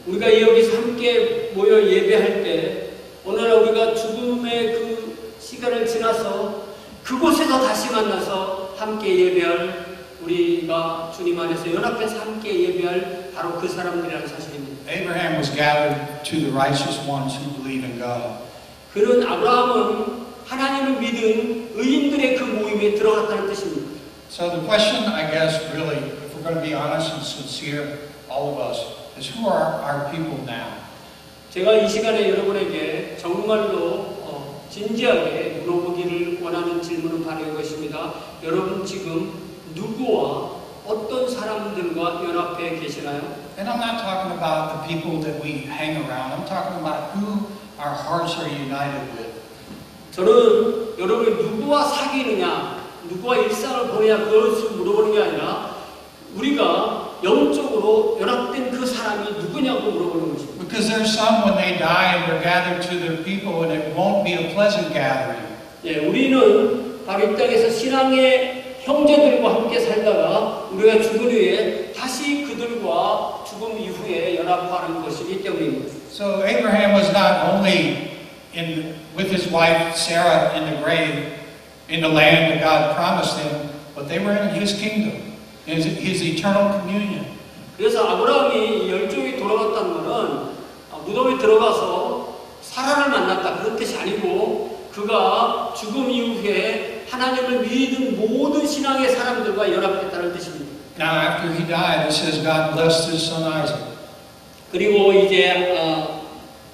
우리가 여기서 함께 모여 예배할 때 오늘 우리가 죽음의 그 시간을 지나서 그곳에서 다시 만나서 함께 예배할 우리가 주님 안에서 연합해서 함께 예배할 바로 그 사람들이라는 사실입니다. Abraham was gathered to the righteous ones who believe in God. 그런 아브라함은 하나님을 믿은 의인들의 그 모임에 들어갔다는 뜻입니다. So the question, I guess, really, if we're going to be honest and sincere, all of us, is who are our people now? 제가 이 시간에 여러분에게 정말로 진지하게 물어보기를 원하는 질문은 바로 이것입니다. 여러분 지금 누구와 어떤 사람들과 연합해 계시나요? And I'm not talking about the people that we hang around. I'm talking about who our hearts are united with. 저는 여러분이 누구와 사귀느냐, 누구와 일상을 보느냐 그것을 물어보는 게 아니라 우리가 영적으로 연합된 그 사람이 누구냐고 물어보는 것입니다. Because there's some when they die and they're gathered to their people and it won't be a pleasant gathering. 우리는 바로 이 땅에서 신앙의 형제들과 함께 살다가 우리가 죽은 후에 다시 그들과 죽음 이후에 연합하는 것이기 때문입니다. So Abraham was not only with his wife Sarah in the grave in the land that God promised him, but they were in his kingdom, his eternal communion. 그래서 아브라함이 열조에 돌아갔다는 것은 무덤에 들어가서 사라를 만났다 그런 뜻이 아니고 그가 죽음 이후에 하나님을 믿은 모든 신앙의 사람들과 연합했다는 뜻입니다. Now after he died, it says God blessed his son Isaac. 그리고 이제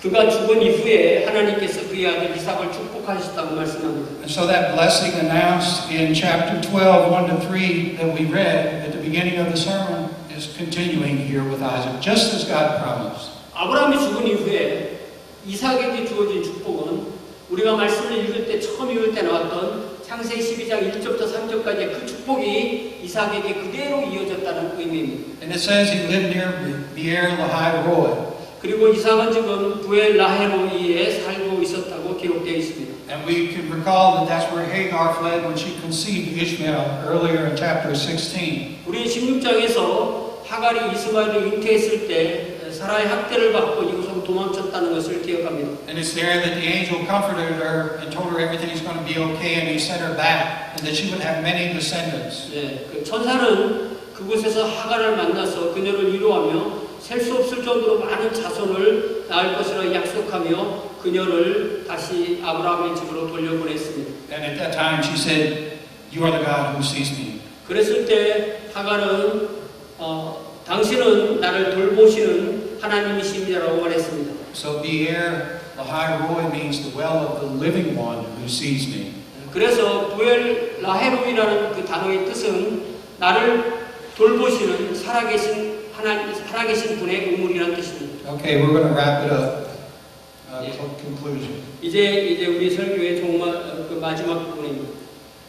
그가 죽은 이후에 하나님께서 그의 아들 이삭을 축복하셨다고 말씀합니다. And so that blessing announced in chapter 12, 1-3 that we read at the beginning of the sermon is continuing here with Isaac, just as God promised. 아브라함이 죽은 이후에 이삭에게 주어진 축복은 우리가 말씀을 읽을 때 처음 읽을 때 나왔던 창세기 12장 1절부터 3절까지의 그 축복이 이삭에게 그대로 이어졌다는 의미입니다. And it says he lived near Beer Lahai Roi. 그리고 이삭은 지금 부엘 라헤로이에 살고 있었다고 기록되어 있습니다. And we can recall that that's where Hagar fled when she conceived Ishmael earlier in chapter 16. 우리 16장에서 하갈이 이스마엘을 잉태했을 때 사라의 학대를 받고 이곳으로 또 도망쳤다는 것을 기억합니다. And it's there that the angel comforted her and told her everything is going to be okay, and he sent her back, and that she would have many descendants. 네, 그 천사는 그곳에서 하갈을 만나서 그녀를 위로하며 셀 수 없을 정도로 많은 자손을 낳을 것이라 약속하며 그녀를 다시 아브라함의 집으로 돌려보냈습니다. And at that time she said, "You are the God who sees me." 그랬을 때 하갈은 당신은 나를 돌보시는 하나님이십니다라고 말했습니다. So Be'er Lahai Roi means the well of the living one who sees me. 그래서 부엘 라헤로이라는 그 단어의 뜻은 나를 돌보시는 살아계신 분의 우물이라는 뜻입니다. Okay, we're going to wrap it up. Yeah. Conclusion. 이제 우리 설교의 그 마지막 부분입니다.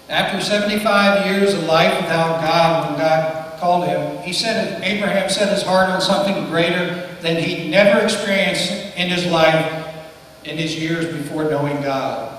After 75 years of life without God, when God called him, Abraham set his heart on something greater than he'd never experienced in his life in his years before knowing God.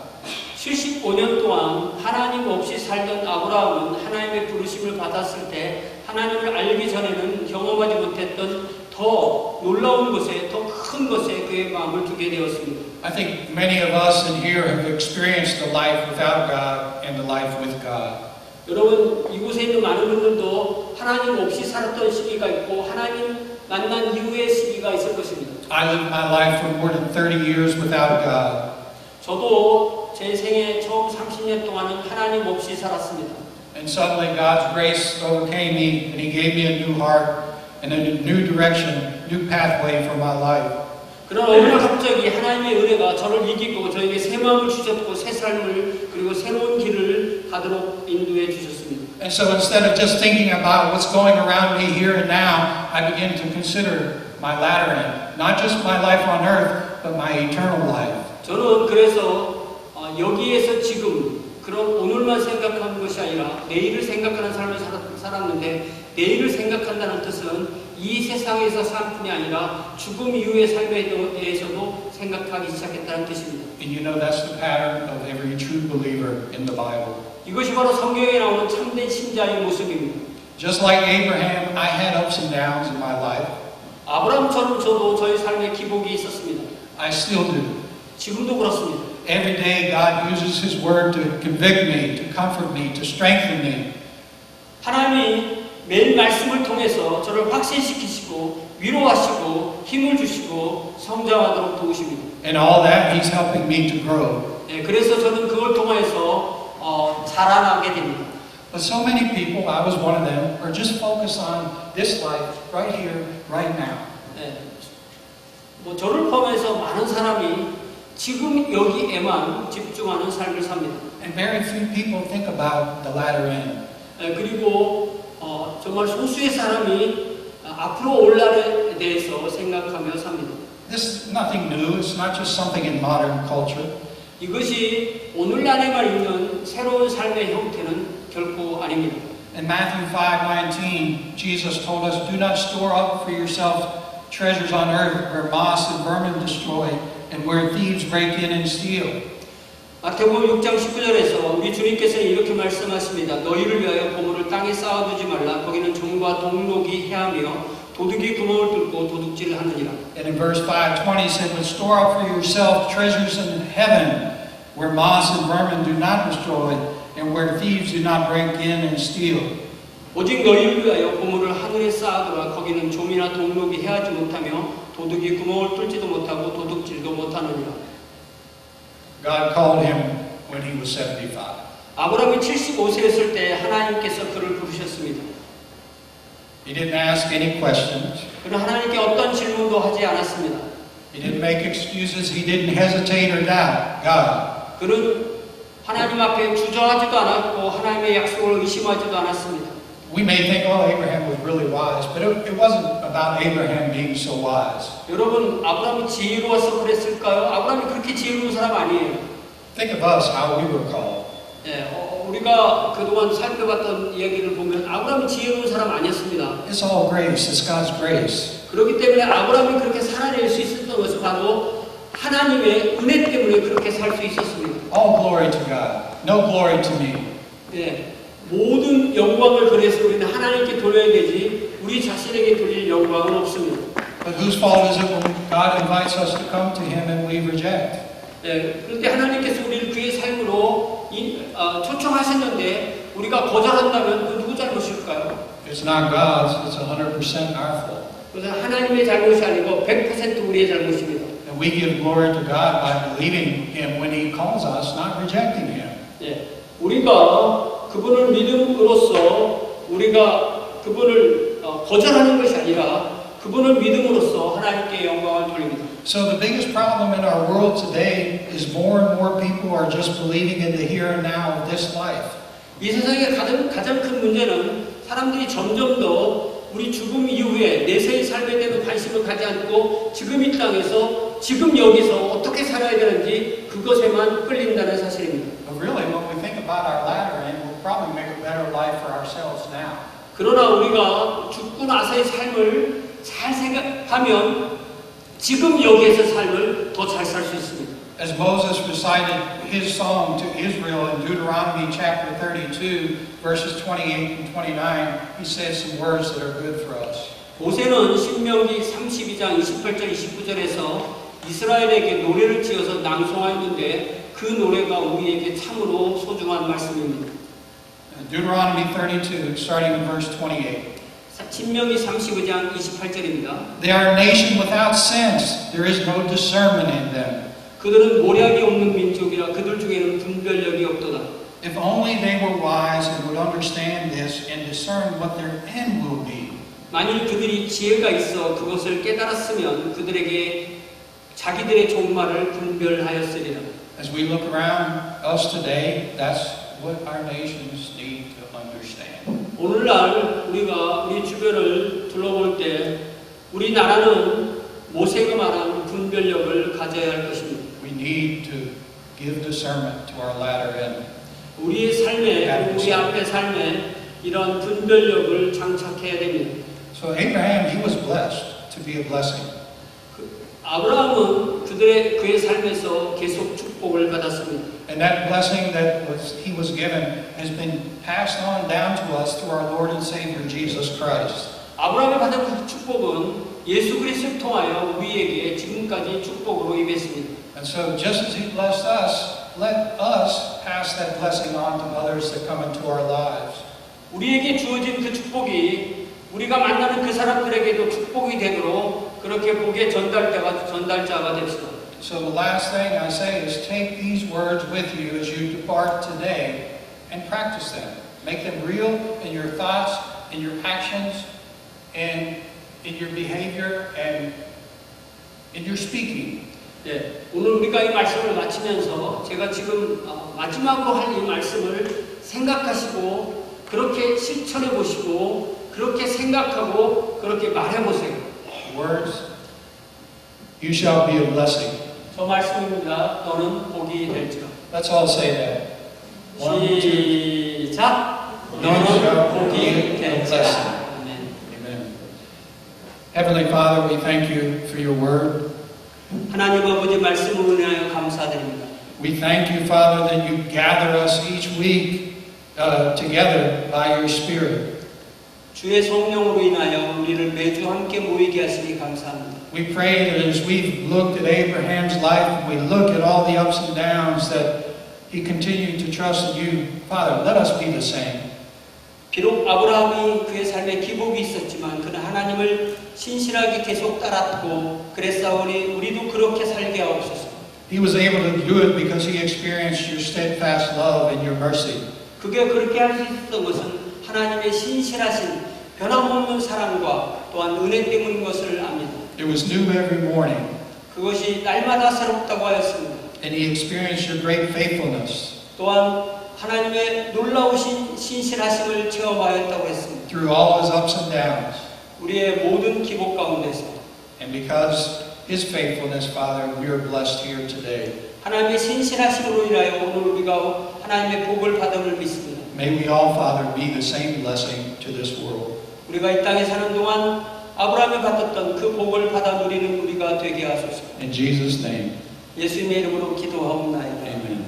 75년 동안 하나님 없이 살던 아브라함은 하나님의 부르심을 받았을 때 하나님을 알기 전에는 경험하지 못했던 더 놀라운 것에, 더 큰 것에 그의 마음을 두게 되었습니다. I think many of us in here have experienced the life without God and the life with God. 여러분, 이곳에 있는 많은 분들도 하나님 없이 살았던 시기가 있고 하나님 만난 이후의 시기가 있을 것입니다. I lived my life for more than 30 years without God. 저도 제 생애 처음 30년 동안은 하나님 없이 살았습니다. And suddenly God's grace overcame me and He gave me a new heart and a new direction, new pathway for my life. 그러나 어느 날 갑자기 하나님의 은혜가 저를 이기고 저에게 새 마음을 주셨고 새 삶을 그리고 새로운 길을 가도록 인도해 주셨습니다. And so instead of just thinking about what's going around me here and now, I began to consider my latter end. Not just my life on earth, but my eternal life. 저는 그래서 여기에서 지금 그런 오늘만 생각하는 것이 아니라 내일을 생각하는 삶을 살았는데 내일을 생각한다는 뜻은 이 세상에서 삶뿐이 아니라 죽음 이후의 삶에 대해서도 생각하기 시작했다는 뜻입니다. And you know that's the pattern of every true believer in the Bible. 이것이 바로 성경에 나오는 참된 신자의 모습입니다. Just like Abraham, I had ups and downs in my life. 아브라함처럼 저도 저희 삶에 기복이 있었습니다. I still do. 지금도 그렇습니다. Every day God uses His Word to convict me, to comfort me, to strengthen me. 하나님이 매일 말씀을 통해서 저를 확신시키시고 위로하시고 힘을 주시고 성장하도록 도우십니다. And all that He's helping me to grow. 네, 그래서 저는 그걸 통해서 자라나게 됩니다. But so many people, I was one of them, are just focused on this life right here, right now. 네, 뭐 저를 포함해서 많은 사람이 지금 여기에만 집중하는 삶을 삽니다. And very few people think about the latter end. 네, 그리고 정말 소수의 사람이 앞으로 올 날에 대해서 생각하며 삽니다. This is nothing new. It's not just something in modern culture. 이것이 오늘날에만 있는 새로운 삶의 형태는 결코 아닙니다. In Matthew 5:19, Jesus told us, "Do not store up for yourselves treasures on earth where moth and vermin destroy and where thieves break in and steal." 마태복음 6장 19절에서 우리 주님께서는 이렇게 말씀하십니다. 너희를 위하여 보물을 땅에 쌓아두지 말라. 거기는 종과 동록이 해하며 도둑이 구멍을 뚫고 도둑질을 하느니라. And in verse 5:20 said, "But store up for yourself treasures in heaven where moth and vermin do not destroy and where thieves do not break in and steal." 오직 너희를 위하여 보물을 하늘에 쌓아두라. 거기는 좀이나 동록이 해하지 못하며 도둑이 구멍을 뚫지도 못하고 도둑질도 못하느니라. God called him when he was 75. 아브라함이 75세였을 때 하나님께서 그를 부르셨습니다. He didn't ask any questions. 그는 하나님께 어떤 질문도 하지 않았습니다. He didn't make excuses. He didn't hesitate or doubt God. 그는 하나님 앞에 주저하지도 않았고 하나님의 약속을 의심하지도 않았습니다. We may think, oh, Abraham was really wise, but it wasn't about Abraham being so wise. 여러분, 아브라함이 지혜로워서 그랬을까요? 아브라함이 그렇게 지혜로운 사람 아니에요. Think of us, how we were called. 네, 우리가 그동안 살펴봤던 이야기를 보면 아브라함이 지혜로운 사람 아니었습니다. It's all grace. It's God's grace. 그렇기 때문에 아브라함이 그렇게 살아낼 수 있었던 것은 바로 하나님의 은혜 때문에 그렇게 살 수 있었습니다. All glory to God. No glory to me. 네, 모든 영광을 그래서 우리는 하나님께 돌려야 되지 우리 자신에게 돌릴 영광은 없습니다. But whose fault is it when God invites us to come to Him and we reject? 네, 그런데 하나님께서 우리를 그의 삶으로 초청하셨는데 우리가 거절한다면 그 누구 잘못일까요? It's not God's, it's 100% our fault. 그것은 하나님의 잘못이 아니고 100% 우리의 잘못입니다. And we give glory to God by believing Him when He calls us, not rejecting Him. 네, 우리가 그분을 믿음으로써 우리가 그분을 거절하는 것이 아니라 그분을 믿음으로써 하나님께 영광을 돌립니다. So the biggest problem in our world today is more and more people are just believing in the here and now of this life. 이 세상의 가장 큰 문제는 사람들이 점점 더 우리 죽음 이후에 내세의 삶에 대한 관심을 가지 않고 지금 이 땅에서 지금 여기서 어떻게 살아야 되는지 그것에만 끌린다는 사실입니다. But really, when we think about our latter end, we'll probably make a better life for ourselves now. 그러나 우리가 죽고 나서의 삶을 잘 생각하면 지금 여기에서 삶을 더 잘 살 수 있습니다. As Moses recited his song to Israel in Deuteronomy chapter 32, verses 28 and 29, he says some words that are good for us. 모세는 신명기 32장 28절 29절에서 이스라엘에게 노래를 지어서 낭송하였는데 그 노래가 우리에게 참으로 소중한 말씀입니다. Deuteronomy 32, starting in verse 28. 신명기 32장 28절입니다. They are a nation without sense. There is no discernment in them. 그들은 모략이 없는 민족이라 그들 중에는 분별력이 없도다. If only they were wise and would understand this and discern what their end will be. 만일 그들이 지혜가 있어 그것을 깨달았으면 그들에게 자기들의 종말을 분별하였으리라. As we look around us today, that's what our nations need to understand. 오늘날 우리가 우리 주변을 둘러볼 때 우리나라는 모세가 말한 분별력을 가져야 할 것입니다. We need to give discernment to our latter end. 우리의 삶에, 우리 앞의 삶에 이런 분별력을 장착해야 됩니다. So Abraham, he was blessed to be a blessing. 아브라함은 그의 삶에서 계속 축복을 받았습니다. And that blessing that he was given has been passed on down to us through our Lord and Savior Jesus Christ. 아브라함이 받은 축복은 예수 그리스도를 통하여 우리에게 지금까지 축복으로 임했습니다. And so just as he blessed us, let us pass that blessing on to others that come into our lives. 우리에게 주어진 그 축복이 우리가 만나는 그 사람들에게도 축복이 되도록 그렇게 복의 전달자가 됩시다. So the last thing I say is take these words with you as you depart today and practice them. Make them real in your thoughts, in your actions, and in your behavior, and in your speaking. 네, 오늘 우리가 이 말씀을 마치면서 제가 지금 마지막으로 할 이 말씀을 생각하시고 그렇게 실천해 보시고 그렇게 생각하고 그렇게 말해 보세요. Words, you shall be a blessing. 저 말씀입니다. 너는 복이 될지라. Let's all say that. 시작. 너는 복이 될지라. 아멘. Amen. Heavenly Father, we thank you for your word. 하나님 아버지 말씀을 인하여 감사드립니다. We thank you, Father, that you gather us each week together by your Spirit. 주의 성령으로 인하여 우리를 매주 함께 모이게 하시니 감사합니다. We pray that as we've looked at Abraham's life, we look at all the ups and downs that he continued to trust in you. Father, let us be the same. 비록 아브라함이 그의 삶에 기복이 있었지만 그는 하나님을 신실하게 계속 따랐고 그랬사오니 우리도 그렇게 살게 하옵소서. He was able to do it because he experienced your steadfast love and your mercy. 그게 그렇게 할 수 있었던 것은 하나님의 신실하신 변함없는 사랑과 또한 은혜 때문인 것을 압니다. It was new every morning. 그것이 날마다 새롭다고 하였습니다. And he experienced your great faithfulness. 또한 하나님의 놀라우신 신실하심을 체험하였다고 했습니다. Through all his ups and downs. 우리의 모든 기복 가운데서. And because his faithfulness, Father, we are blessed here today. 하나님의 신실하심으로 인하여 오늘 우리가 하나님의 복을 받음을 믿습니다. May we all, Father, be the same blessing to this world. 우리가 이 땅에 사는 동안 아브라함이 받았던 그 복을 받아 누리는 우리가 되게 하소서. In Jesus' name, 예수님의 이름으로 기도하옵나이다. amen.